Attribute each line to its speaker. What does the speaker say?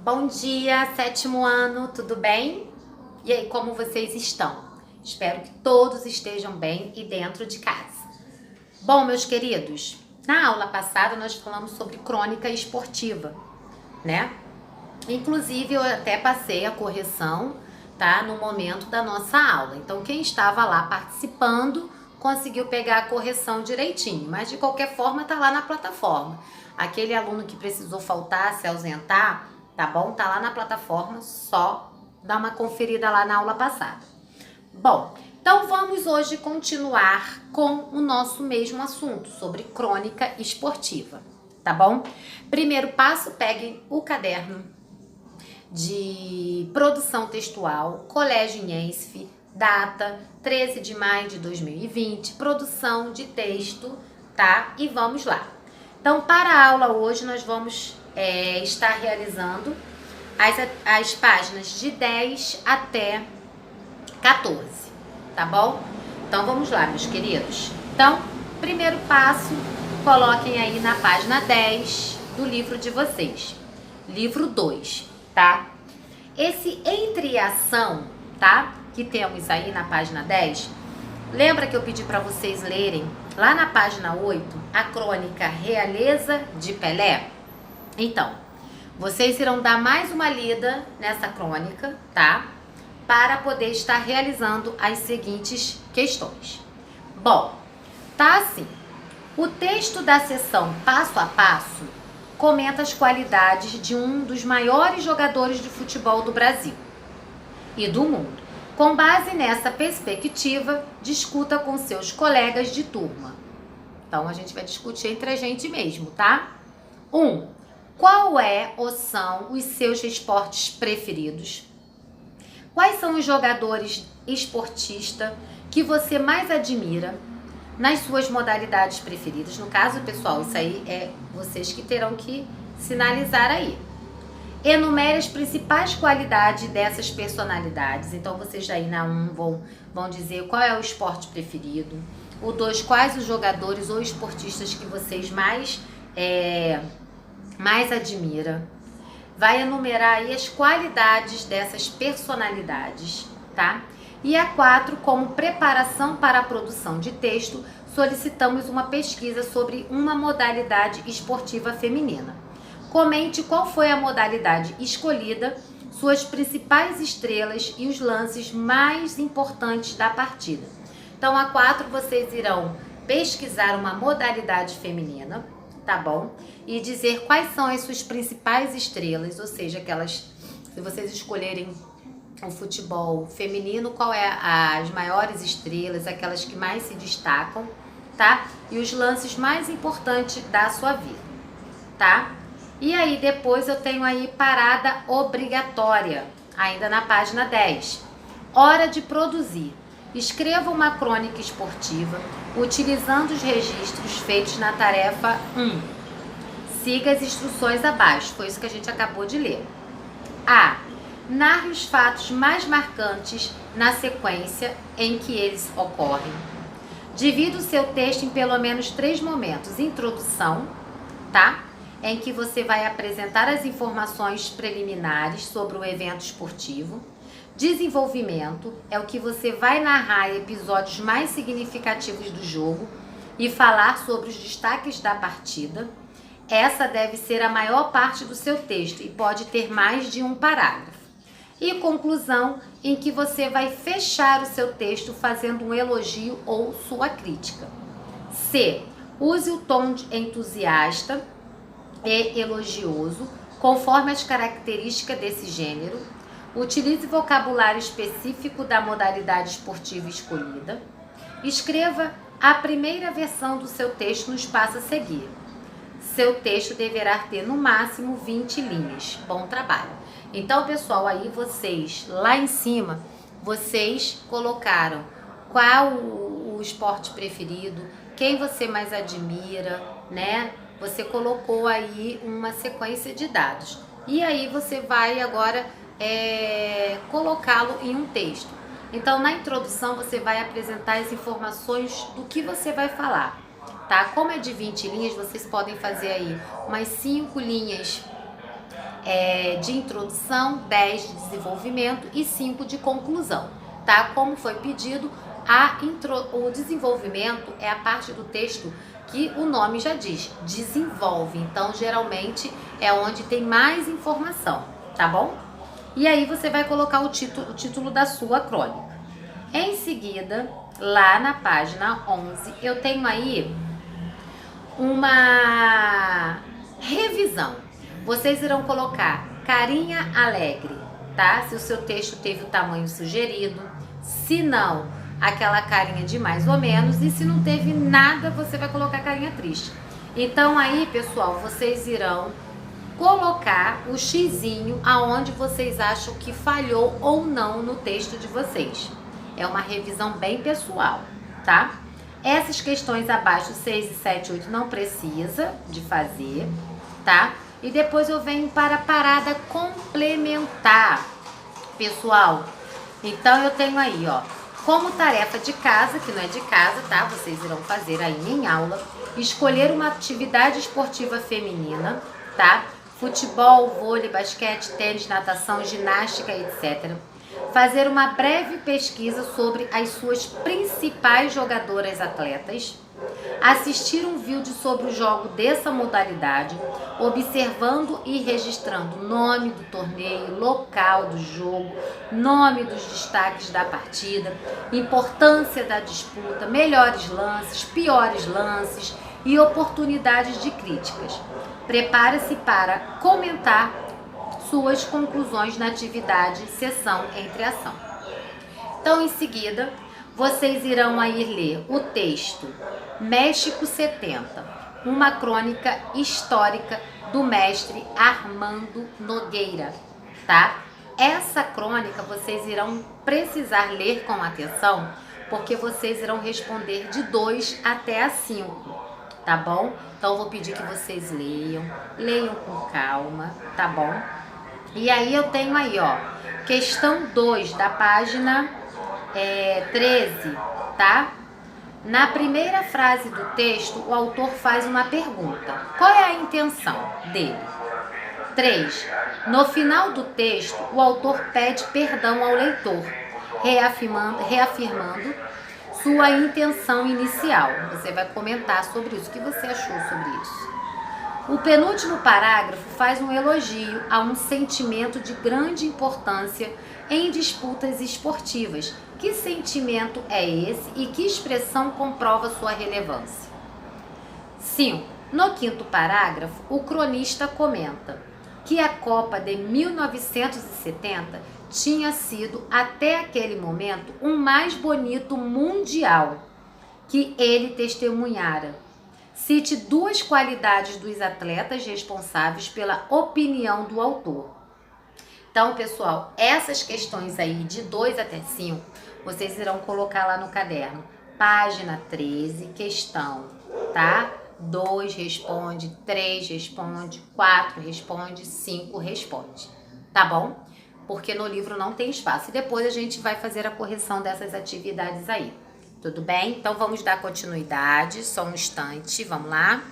Speaker 1: Bom dia, sétimo ano, tudo bem? E aí, como vocês estão? Espero que todos estejam bem e dentro de casa. Bom, meus queridos, na aula passada nós falamos sobre crônica esportiva, né? Inclusive, eu até passei a correção, tá? No momento da nossa aula. Então, quem estava lá participando conseguiu pegar a correção direitinho, mas de qualquer forma tá lá na plataforma. Aquele aluno que precisou faltar, se ausentar, tá bom? Tá lá na plataforma, só dá uma conferida lá na aula passada. Bom, então vamos hoje continuar com o nosso mesmo assunto, sobre crônica esportiva, tá bom? Primeiro passo, peguem o caderno de produção textual, Colégio Iensf, data 13 de maio de 2020, produção de texto, tá? E vamos lá. Então, para a aula hoje, nós vamos estar realizando as páginas de 10 até 14, tá bom? Então, vamos lá, meus queridos. Então, primeiro passo, coloquem aí na página 10 do livro de vocês. Livro 2, tá? Esse entre ação, tá? Que temos aí na página 10, lembra que eu pedi para vocês lerem lá na página 8 a crônica Realeza de Pelé? Então, vocês irão dar mais uma lida nessa crônica, tá? Para poder estar realizando as seguintes questões. Bom, tá assim. O texto da seção passo a passo comenta as qualidades de um dos maiores jogadores de futebol do Brasil e do mundo. Com base nessa perspectiva, discuta com seus colegas de turma. Então, a gente vai discutir entre a gente mesmo, tá? 1. Qual é ou são os seus esportes preferidos? Quais são os jogadores esportistas que você mais admira nas suas modalidades preferidas? No caso, pessoal, isso aí é vocês que terão que sinalizar aí. Enumere as principais qualidades dessas personalidades. Então, vocês aí na 1 vão dizer qual é o esporte preferido. O 2, quais os jogadores ou esportistas que vocês mais admira. Vai enumerar aí as qualidades dessas personalidades, tá? E a 4, como preparação para a produção de texto, solicitamos uma pesquisa sobre uma modalidade esportiva feminina. Comente qual foi a modalidade escolhida, suas principais estrelas e os lances mais importantes da partida. Então, a 4, vocês irão pesquisar uma modalidade feminina, tá bom? E dizer quais são as suas principais estrelas, ou seja, aquelas, se vocês escolherem o futebol feminino, qual é as maiores estrelas, aquelas que mais se destacam, tá? E os lances mais importantes da sua vida, tá? E aí depois eu tenho aí parada obrigatória, ainda na página 10. Hora de produzir. Escreva uma crônica esportiva utilizando os registros feitos na tarefa 1. Siga as instruções abaixo, foi isso que a gente acabou de ler. A. Narre os fatos mais marcantes na sequência em que eles ocorrem. Divida o seu texto em pelo menos 3 momentos. Introdução, tá? Em que você vai apresentar as informações preliminares sobre o evento esportivo. Desenvolvimento é o que você vai narrar episódios mais significativos do jogo e falar sobre os destaques da partida. Essa deve ser a maior parte do seu texto e pode ter mais de um parágrafo. E conclusão, em que você vai fechar o seu texto fazendo um elogio ou sua crítica. C. Use o tom entusiasta e elogioso, conforme as características desse gênero. Utilize vocabulário específico da modalidade esportiva escolhida. Escreva a primeira versão do seu texto no espaço a seguir. Seu texto deverá ter no máximo 20 linhas. Bom trabalho. Então, pessoal, aí vocês, lá em cima, vocês colocaram qual o esporte preferido, quem você mais admira, né? Você colocou aí uma sequência de dados. E aí você vai agora colocá-lo em um texto. Então, na introdução, você vai apresentar as informações do que você vai falar, tá? Como é de 20 linhas, vocês podem fazer aí umas 5 linhas de introdução, 10 de desenvolvimento e 5 de conclusão, tá? Como foi pedido, o desenvolvimento é a parte do texto que o nome já diz, desenvolve. Então, geralmente, é onde tem mais informação, tá bom? E aí você vai colocar o título da sua crônica. Em seguida, lá na página 11, eu tenho aí uma revisão. Vocês irão colocar carinha alegre, tá? Se o seu texto teve o tamanho sugerido, se não, aquela carinha de mais ou menos, e se não teve nada, você vai colocar carinha triste. Então aí, pessoal, vocês irão colocar o xizinho aonde vocês acham que falhou ou não no texto de vocês. É uma revisão bem pessoal, tá? Essas questões abaixo, 6 e 7, 8, não precisa de fazer, tá? E depois eu venho para a parada complementar, pessoal. Então eu tenho aí, ó, como tarefa de casa, que não é de casa, tá? Vocês irão fazer aí em aula, escolher uma atividade esportiva feminina, tá? Futebol, vôlei, basquete, tênis, natação, ginástica, etc. Fazer uma breve pesquisa sobre as suas principais jogadoras atletas. Assistir um vídeo sobre o jogo dessa modalidade, observando e registrando o nome do torneio, local do jogo, nome dos destaques da partida, importância da disputa, melhores lances, piores lances e oportunidades de críticas. Prepare-se para comentar suas conclusões na atividade sessão entre ação. Então, em seguida, vocês irão aí ler o texto México 70, uma crônica histórica do mestre Armando Nogueira, tá? Essa crônica vocês irão precisar ler com atenção, porque vocês irão responder de 2 até a 5, tá bom? Então, eu vou pedir que vocês leiam com calma, tá bom? E aí eu tenho aí, ó, questão 2 da página 13, tá? Na primeira frase do texto, o autor faz uma pergunta. Qual é a intenção dele? 3. No final do texto, o autor pede perdão ao leitor, reafirmando sua intenção inicial. Você vai comentar sobre isso. O que você achou sobre isso? O penúltimo parágrafo faz um elogio a um sentimento de grande importância em disputas esportivas. Que sentimento é esse e que expressão comprova sua relevância? 5. No quinto parágrafo, o cronista comenta que a Copa de 1970 tinha sido, até aquele momento, o mais bonito mundial que ele testemunhara. Cite 2 qualidades dos atletas responsáveis pela opinião do autor. Então, pessoal, essas questões aí de 2 até 5, vocês irão colocar lá no caderno. Página 13, questão, tá? 2 responde, 3 responde, 4 responde, 5 responde, tá bom? Porque no livro não tem espaço. E depois a gente vai fazer a correção dessas atividades aí. Tudo bem? Então vamos dar continuidade, só um instante, vamos lá.